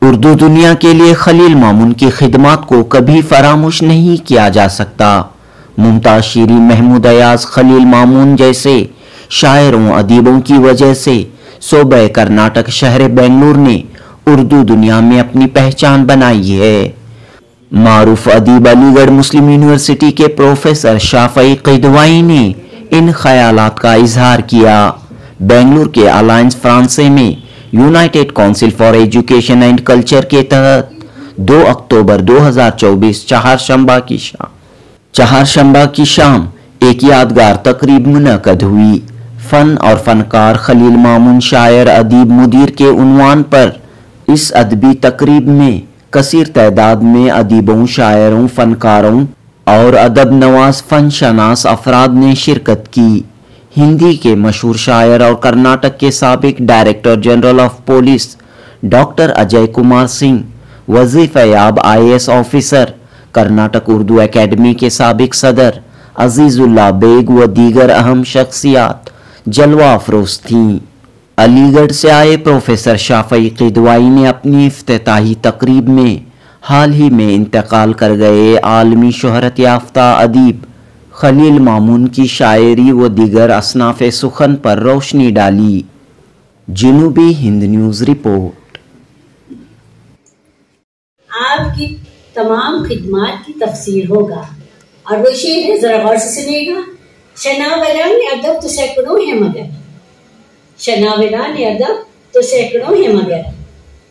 اردو دنیا کے لیے خلیل مامون کی خدمات کو کبھی فراموش نہیں کیا جا سکتا۔ ممتاز شیریں، محمود ایاز، خلیل مامون جیسے شاعروں ادیبوں کی وجہ سے صوبہ کرناٹک شہر بنگلور نے اردو دنیا میں اپنی پہچان بنائی ہے۔ معروف ادیب علی گڑھ مسلم یونیورسٹی کے پروفیسر شافعی قدوائی نے ان خیالات کا اظہار کیا۔ بنگلور کے الائنس فرانسے میں United council for education and culture کے تحت 2 اکتوبر 2024 چہارشنبہ کی شام ایک یادگار تقریب منعقد ہوئی۔ فن اور فنکار خلیل مامون شاعر ادیب مدیر کے عنوان پر اس ادبی تقریب میں کثیر تعداد میں ادیبوں، شاعروں، فنکاروں اور ادب نواز فن شناس افراد نے شرکت کی۔ ہندی کے مشہور شاعر اور کرناٹک کے سابق director general of police doctor Ajay Kumar Singh, وظیفہ یاب IAS officer, Karnataka Urdu academy کے سابق صدر عزیز اللہ بیگ و دیگر اہم شخصیات جلوہ افروز تھیں۔ علی گڑھ سے آئے پروفیسر شافعی قدوائی نے اپنی افتتاحی تقریب میں حال ہی میں انتقال کر گئے عالمی شہرت یافتہ ادیب خلیل مامون کی شاعری و دیگر اصناف سخن پر روشنی ڈالی۔ جنوبی ہند نیوز رپورٹ۔ آپ کی تمام خدمات کی تفسیر ہوگا اور وہ شعر ہے، ذرا غور سے سنیے گا۔ شناوران ادب تو سینکڑوں ہیں مگر، شناوران ادب تو سینکڑوں ہیں مگر،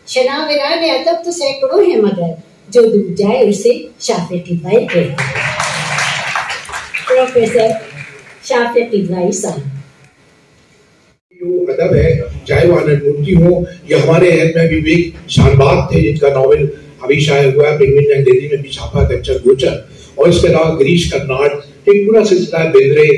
شناوران ادب تو سینکڑوں ہیں مگر، جو ڈوب جائے اسے شافعی قدوائی کہتے ہیں۔ پروفیسر شافعی قدوائی صاحب۔ جو ادب ہے، چاہے وہ آنند مورتی ہو یا ہمارے عہد میں بھی ایک شان باغ تھے جن کا ناول ابھی شائع ہوا ہے، پنگوین انگریزی میں بھی چھاپا، گچر گوچر، اور اس کے علاوہ گریش کرناٹ، ایک پورا سلسلہ ہے، بیندرے،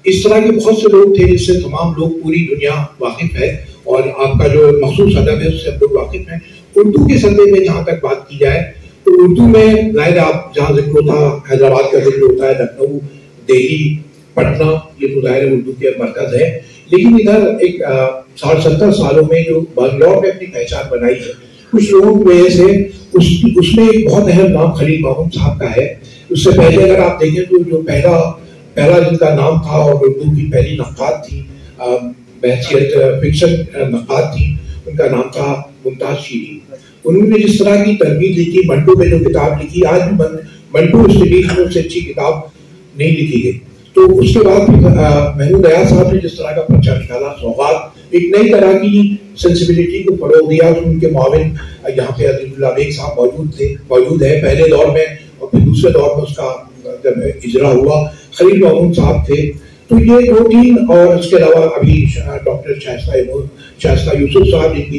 اس طرح کے بہت سے لوگ تھے جس سے تمام لوگ پوری دنیا واقف ہے، اور آپ کا جو مخصوص ادب ہے اس سے ہم لوگ واقف ہیں۔ اردو کے سطح میں جہاں تک بات کی جائے تو اردو میں ظاہر آپ جہاں ذکر ہوتا ہے، حیدرآباد کا ذکر ہوتا ہے، لکھنؤ، دہلی، پٹنہ، یہ تو ظاہر اردو کے مرکز ہے، لیکن ادھر ایک 60-70 سالوں میں جو بنگلور میں اپنی پہچان بنائی ہے کچھ لوگوں کی وجہ سے، اس میں ایک بہت اہم نام خلیل مامون صاحب کا ہے۔ اس سے پہلے اگر آپ دیکھیں تو جو پہلا جن کا نام تھا اور اردو کی پہلی نقاد تھی، بحیثیت فکشن نقاد تھی، ان کا نام تھا ممتاز شیریں۔ انہوں نے جس طرح کی تربیت لکھی، منٹو میں جو کتاب لکھی، آج بھی منٹو اس تاریخ میں سے اچھی کتاب نہیں لکھی گئی۔ تو اس کے بعد محمود ایاز صاحب نے جس طرح کا پرچہ نکالا، سوغات، ایک نئی طرح کی سینسیبلٹی کو فروغ دیا۔ ان کے معاون یہاں پہ عزیز اللہ بیگ صاحب موجود ہے پہلے دور میں، اور پھر دوسرے دور میں اس کا جب اجرا ہوا خلیل مامون صاحب تھے۔ تو یہ 2-3 اور اس کے علاوہ ابھی ڈاکٹر شائستہ یوسف صاحب جن کی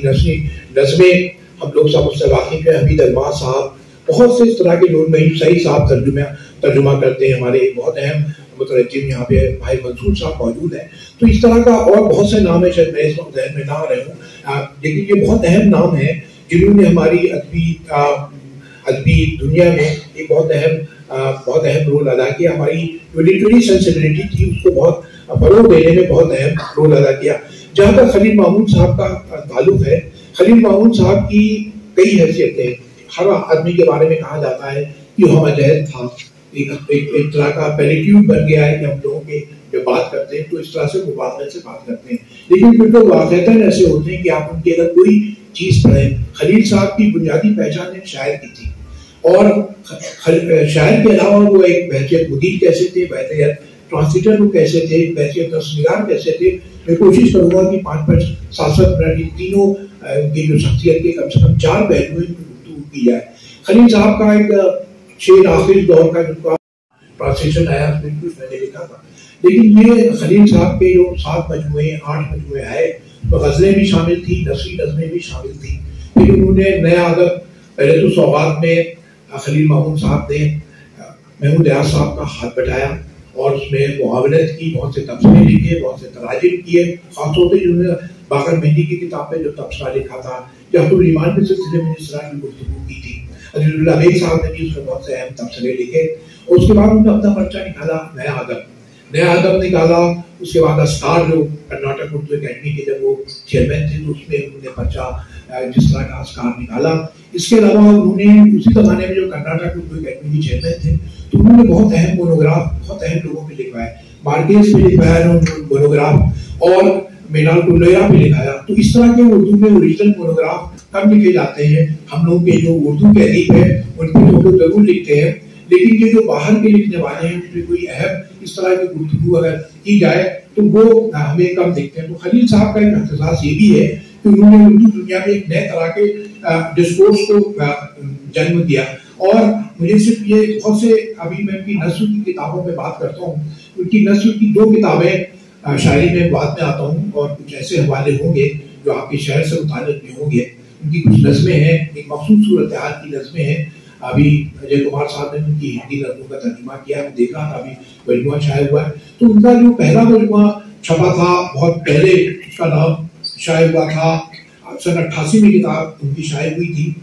نظمیں ہم لوگ سب اس سے واقف ہیں، حمید الماس صاحب، بہت سے اس طرح کے لوگ، نعیم سعید صاحب ترجمہ کرتے ہیں، ہمارے بہت اہم مترجم یہاں پہ بھائی منصور صاحب موجود ہیں۔ تو اس طرح کا اور بہت سے نام ہیں، شاید میں اس وقت ذہن میں نہ آ رہے ہوں، لیکن یہ بہت اہم نام ہیں جنہوں نے ہماری ادبی دنیا میں ایک بہت اہم رول ادا کیا۔ ہماری جو لٹریری سینسیبلٹی تھی اس کو بہت فروغ دینے میں بہت اہم رول ادا کیا۔ جہاں تک خلیل مامون صاحب کا تعلق ہے، خلیل مامون صاحب کی کئی حیثیتیں، ہر آدمی کے بارے میں کہا جاتا ہے کہ وہ مجاہد تھا، ایک طرح کا پیلیٹیوڈ بن گیا ہے کہ ہم لوگوں کے جب بات کرتے ہیں تو اس طرح سے مبادلے سے بات کرتے ہیں، لیکن پھر تو واقعتاً ایسے ہوتے ہیں کہ آپ ان کی اگر کوئی چیز پڑھیں، خلیل صاحب کی بنیادی پہچان ایک شاعر کی تھی، اور شاعر کے علاوہ وہ ایک بحیثیت مدیر کیسے تھے، بحیثیت ٹرانسلیٹر وہ کیسے تھے، بحیثیت نثر کیسے تھے۔ میں کوشش کروں گا کہ 5-7 منٹ کی تینوں کی جو شخصیت کے کم سے کم 4 پہلو ہیں گفتگو کی جائے۔ خلیل صاحب کا ایک شعر آخری دور کا جن کا ٹرانسلیشن آیا اس میں کچھ میں نے لکھا تھا، لیکن یہ خلیل صاحب کے جو 7 مجموعے 8 مجموعے آئے، تو غزلیں بھی شامل تھیں، نثری نظمیں بھی شامل تھیں۔ پھر انہوں نے نیا ادب، پہلے تو سوغات میں خلیل مامون صاحب نے محمود ایاز صاحب کا ہاتھ بٹایا اور اس میں معاونت کی، بہت سے تبصرے لکھے، بہت سے تراجم کیے، خاص طور پہ جنہوں نے باقر مہندی کی کتاب پہ جو تبصرہ لکھا تھا، جہت الایمان کے سلسلے میں جس طرح کی گفتگو کی تھی، عزیز اللہ بیگ صاحب نے بھی اس میں بہت سے اہم تبصرے لکھے۔ اور اس کے بعد انہوں نے اپنا پرچہ نکالا، نیا ادب نکالا۔ اس کے بعد اسٹار جو کرناٹک اردو اکیڈمی کے جب وہ چیئرمین تھے تو اس میں انہوں نے پرچہ जिस तरह का आस्कार निकाला। इसके अलावा उन्होंने उसी जमाने में जो कर्नाटक में एकेडमी के चेयरमैन थे, तो उन्होंने बहुत अहम मोनोग्राफ बहुत अहम लोगों पे लिखवाए, मार्केस पे लिखवाया मोनोग्राफ और मेनाल कुंडया पे लिखाया। तो इस तरह के उर्दू में ओरिजिनल मोनोग्राफ कम लिखे जाते हैं। हम लोग के जो उर्दू के अदीब है उन पर तो लोग जरूर लिखते हैं, लेकिन ये जो बाहर के लिखने वाले हैं उनमें कोई अहम इस तरह की गुफ्तगू अगर की जाए तो वो हमें कम दिखते हैं। तो खलील साहब का एक इख्तिसास ये भी है कि उन्होंने उर्दू दुनिया में एक नए तरह के डिस्कोर्स को जन्म दिया। और मुझे सिर्फ ये बहुत से, अभी मैं उनकी नस्ल की किताबों में बात करता हूँ, उनकी नस्ल की 2 किताबें शायरी में बाद में आता हूँ और कुछ ऐसे हवाले होंगे जो आपके शहर से मुताल्लिक़ भी होंगे। उनकी कुछ नज़में हैं, एक मखसूस सूरत हाल की नज़में हैं। अभी अजय कुमार साहब ने उनकी हिंदी नज़मों का तर्जुमा किया, मैं देख रहा था, अभी मजमुआ शाये हुआ है। तो उनका जो पहला मजमुआ छपा था बहुत पहले, उसका नाम शाये हुआ था सन 88 में किताब उनकी शाये हुई थी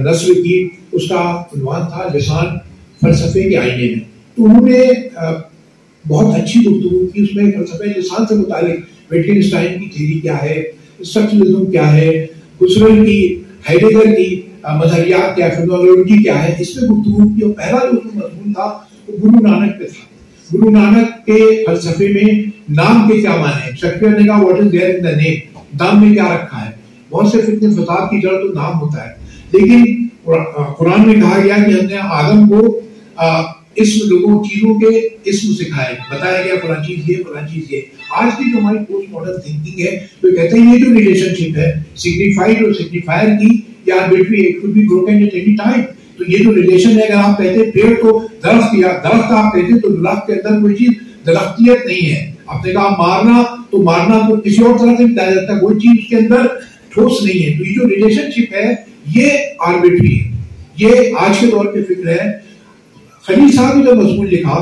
नस्र की, उसका उन्वान था लिसान फलसफे के आईने में। तो उन्होंने बहुत अच्छी गुफ्तगू की उसमें फलसफे लिसान से मुतालिक, विटगेनस्टाइन की थ्योरी क्या है, स्ट्रक्चरलिज्म क्या है, हुसरल की, हाइडेगर की मजहरियात क्या है, फिनोलॉजी क्या है, इसमें गुफ्तगू की। और पहला जो मजमून था वो गुरु नानक पे था। गुरु नानक के फलसफे में नाम के क्या माने हैं। शेक्सपियर ने कहा what is there in the name, नाम में क्या रखा है। बहुत से फितने फसाद की जड़ तो नाम होता है, लेकिन कुरान में कहा गया कि हमने आदम को इसम लोगों चीजों के इसम सिखाए, बताया गया फलां चीज ये फलां चीज ये। आज की जो हमारी पोस्ट मॉडर्न थिंकिंग है वो कहते हैं ये जो रिलेशनशिप है सिग्निफाइड और सिग्निफायर की, या arbitrary, it could be broken at any time. तो ये जो रिलेशन है, अगर आप कहते हैं पेड़ को दरख्त या दरख्त आप कहते हैं तो दरख्त के अंदर कोई चीज दरख्तियत नहीं है। आपने कहा मारना, तो मारना को किसी और तरह से बताया जाता है, कोई चीज उसके अंदर ठोस नहीं है। तो ये जो रिलेशनशिप है ये आर्बिट्री है, ये आज के दौर की फिक्र है। खलील साहब ने जो मजमून लिखा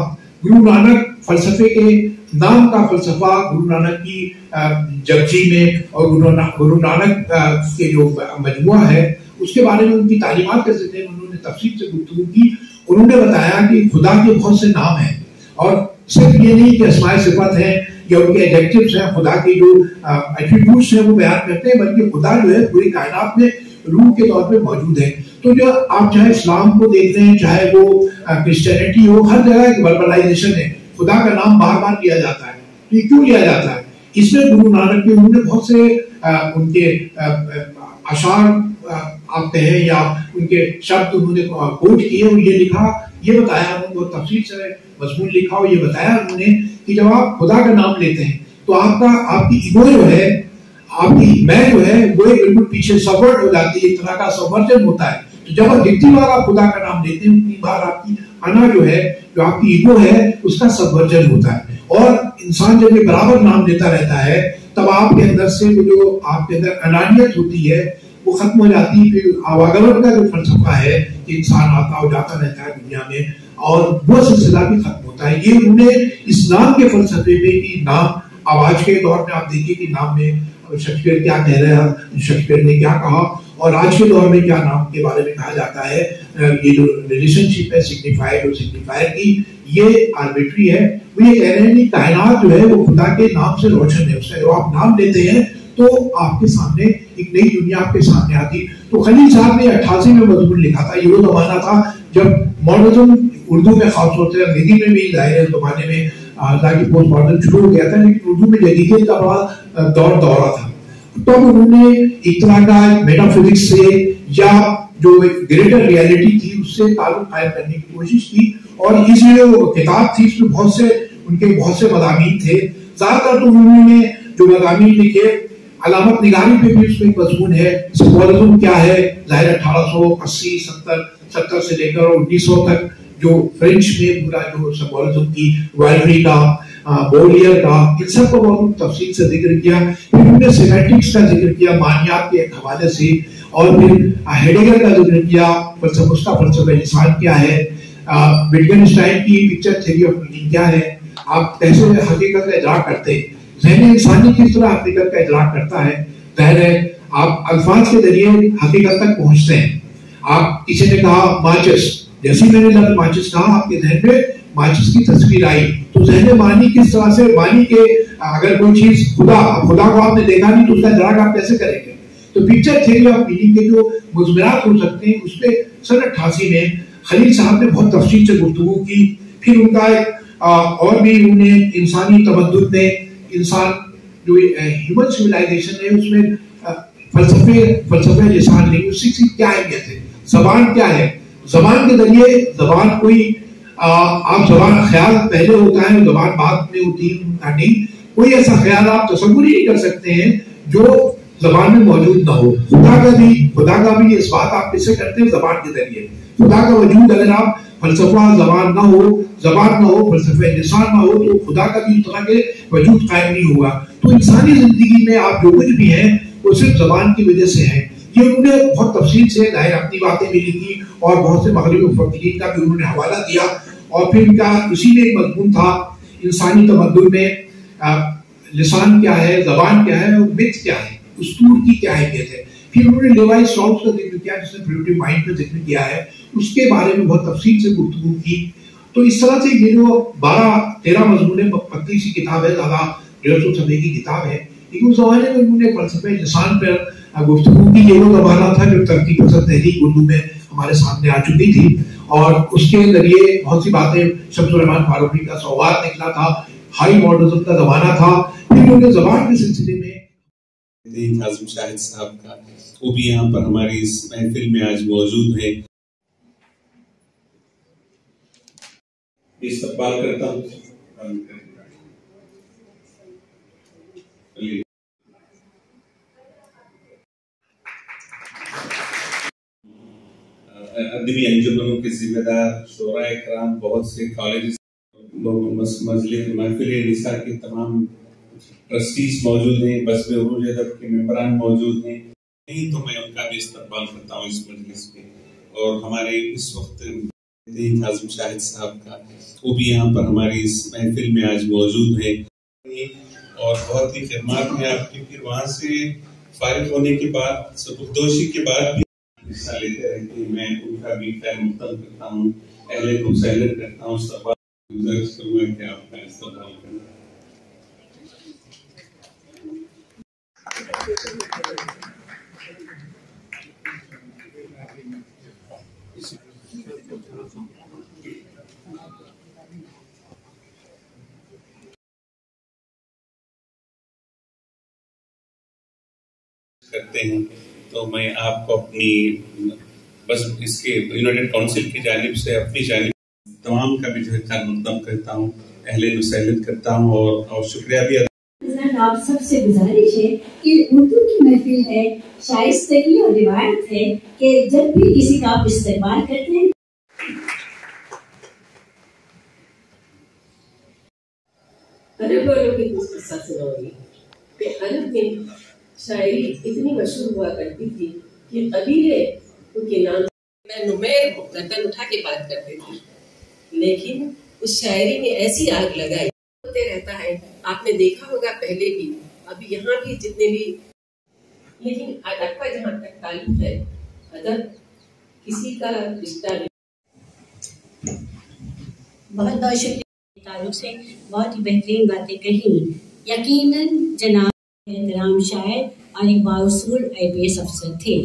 गुरु नानक फलसफे के नाम का फलसफा, गुरु नानक की जगजी में और गुरु नानक के जो मजमुआ है उसके बारे में उनकी तालीमात के ज़रिए उन्होंने तफसील से गुफ्तगू की। उन्होंने बताया कि खुदा के बहुत से नाम हैं और सिर्फ ये नहीं कि अस्माए सिफत है या उनके एडजेक्टिव्स हैं, खुदा के जो एट्रीब्यूट्स हैं वो बयान करते हैं, बल्कि खुदा जो है पूरी कायनात में रूह के तौर पे मौजूद है। तो जो आप चाहे इस्लाम को देख रहे हैं, चाहे वो क्रिश्चियनिटी हो, हर जगह एक वर्बलाइजेशन है, खुदा का नाम बार बार लिया जाता है। तो ये क्यों लिया जाता है? इसमें गुरु नानक के उन्होंने बहुत से उनके अशार आप कहें या उनके शब्द उन्होंने कोट किए और ये लिखा, ये बताया उन्होंने, तफसील से मजमून लिखा और ये बताया उन्होंने कि जब आप खुदा का नाम लेते हैं तो आपकी ईगो जो है, आपकी मैं जो है वो बिल्कुल पीछे सबवर्ट हो जाती है, एक तरह का सबवर्जन होता है। तो जब आप जितनी बार आप खुदा का नाम लेते हैं उतनी बार आपकी अना जो है, जो आपकी ईगो है, उसका सबवर्जन होता है। और इंसान जब ये बराबर नाम लेता रहता है तब आपके अंदर से वो जो आपके अंदर अनानियत होती है वो खत्म हो जाती है। फिर आवागमन का जो फलसफा है कि इंसान आता और जाता रहता है दुनिया में, और वो सिलसिला भी खत्म होता है। ये उन्होंने इस्लाम के फलसफे में कि नाम, आवाज के दौर में आप देखिए कि नाम में शेक्सपियर क्या कह रहे हैं, शेक्सपियर ने क्या कहा, और आज के दौर में क्या नाम के बारे में कहा जाता है। ये जो रिलेशनशिप है सिग्निफाइड और सिग्निफायर की, ये आर्बिट्री है। वो ये कह रहे हैं कि कायनात जो है वो खुदा के नाम से रोशन है। उसका जब आप नाम लेते हैं तो आपके सामने एक नई दुनिया आपके सामने आती। तो खलील साहब ने 88 में मजमून लिखा था। ये वो जमाना था जब मॉडर्निज्म उर्दू में खास तौर से, अंग्रेजी में भी जाहिर है जमाने में हालांकि पोस्ट मॉडर्न शुरू हो गया था, लेकिन उर्दू में जदीदियत का बड़ा दौरा था। तब उन्होंने एक तरह का मेटाफिजिक्स से या जो ग्रेटर रियलिटी थी उससे ताल्लुक कायम करने की कोशिश की। और इसलिए वो किताब थी, इसमें बहुत से मज़ामीन थे। ज्यादातर तो उन्होंने जो मज़ामीन लिखे, अलामत निगारी पे भी उसमें एक मजमून है, सिंबोलिज्म क्या है। जाहिर 1880 70 से लेकर 1900 तक जो फ्रेंच में पूरा जो सिंबोलिज्म की वाइलरी का, बोलियर का, इन सब को बहुत तफसील से जिक्र किया। फिर उन्होंने सिमेंटिक्स का जिक्र किया मानियात के हवाले से, और फिर हेडेगर का जिक्र किया, उसका फलसफा इंसान क्या है, विटगेनस्टाइन की पिक्चर थ्योरी ऑफ मीनिंग क्या है, आप कैसे हकीकत का इजराक करते हैं, ज़हन इंसानी किस तरह हकीकत का इजराक करता है। जाहिर है आप अल्फाज के जरिए हकीकत तक पहुंचते हैं। आप किसी ने कहा माचिस, जैसे मैंने लफ्ज़ माचिस कहा आपके जहन में माचिस की तस्वीर आई, तो जहन मानी किस तरह से, मानी के अगर कोई चीज खुदा को आपने देखा नहीं तो उसका इदराक आप कैसे करेंगे। تو पिक्चर थ्योरी ऑफ मीनिंग के जो मुजमरात हो सकते हैं, उसपे सन 88 में खलील साहब ने बहुत तफसील से गुफ्तगू की। फिर उनका और भी उन्हें इंसानी तमद्दुन ने, इंसान जो ह्यूमन सिविलाइजेशन है उसमें फलसफे लिसान लिंग्विस्टिक्स की क्या अहमियत है, जबान क्या है, जबान के जरिए जबान कोई आप जबान ख्याल पहले होता है जबान बाद में होती है, नहीं कोई ऐसा ख्याल आप तसव्वुर ही नहीं कर सकते हैं जो जबान में मौजूद ना हो। खुदा का भी इस बात आप किससे करते हैं, जबान के जरिए। खुदा का वजूद अगर आप फलसफा जबान ना हो फलसफे लिसान ना हो तो खुदा का भी तरह के वजूद कायम नहीं होगा। तो इंसानी जिंदगी में आप जो कुछ भी हैं वो सिर्फ जबान की वजह से है। ये उन्होंने बहुत तफसील से जाहिर अपनी बातें भी लिखी और बहुत से मगरबी मुफक्किरीन का भी उन्होंने हवाला दिया। और फिर उनका इसी में एक मजमून था इंसानी तमद्दुन में लिसान क्या है, जबान क्या है और मिथ क्या है, उस्तूर की क्या अहमियत है। फिर उन्होंने लेवाई स्ट्रॉस का जिक्र किया जिसने प्रिमिटिव माइंड का जिक्र किया है, उसके बारे में बहुत तफसील से गुफ्तगू की। तो इस तरह से ये जो 12-13 मजमून पतली सी किताब है, ज्यादा 150 सफ़े की किताब है, लेकिन उस जमाने में उन्होंने फलसफे लिसान पर गुफ्तगू की। ये वो जमाना था जब तरक्की पसंद तहरीक उर्दू में हमारे सामने आ चुकी थी और उसके जरिए बहुत सी बातें, शम्सुर रहमान फारूकी का सौगात निकला था, हाई मॉडर्निज्म का जमाना था। फिर उन्होंने जबान के सिलसिले में काज़िम शाहिद साहब का, वो भी यहाँ पर हमारी इस महफिल में आज मौजूद है। इस्तकबाल करता हूँ। अदबी अंजुमनों के जिम्मेदार शोरा इकराम, बहुत से कॉलेज मजलिस महफिल निसा के तमाम ट्रस्टीज मौजूद हैं, बज़्म उरूज अदब के मेंबरान मौजूद हैं। नहीं तो मैं उनका भी इस्तकबाल करता हूँ इस मजलिस में। और हमारे इस वक्त काज़िम शाहिद साहब का, वो भी यहाँ पर हमारी इस महफिल में आज मौजूद है और बहुत ही खिदमत में आपकी। फिर वहाँ से फारिग होने के बाद, सबकदोशी के बाद भी हिस्सा लेते रहते हैं। मैं उनका भी खैर मुक़द्दम करता हूँ, अहले को सहलन करता हूँ। सब गुज़ारिश करूँगा कि आपका इस्तकबाल करें। करते हैं तो मैं आपको अपनी बस इसके यूनाइटेड काउंसिल की जानिब से अपनी जानिब तमाम का भी जो है खैर मुक़द्दम करता हूँ, अहले नुसैलियत करता हूँ और शुक्रिया भी। आप सबसे गुजारिश है कि उर्दू की महफिल है, शाइस्तगी और रिवायत है कि जब भी किसी का आप इस्तेमाल करते हैं अरब वालों की कुछ किस्सा सुनाऊंगी कि अरब में शायरी इतनी मशहूर हुआ करती थी कि कबीले उनके नाम मैं नुमैर गर्दन उठा के बात करते थे, लेकिन उस शायरी में ऐसी आग लगाई होते रहता है। आपने देखा होगा पहले भी, अभी यहाँ भी जितने भी, लेकिन अदब का जहाँ तक ताल्लुक है, अदब किसी का रिश्ता नहीं। बहुत बहुत शुक्रिया ताल्लुक से बहुत ही बेहतरीन बातें कही। यकीनन जनाब एहतराम शायर और एक बाउसूल IPS अफसर थे।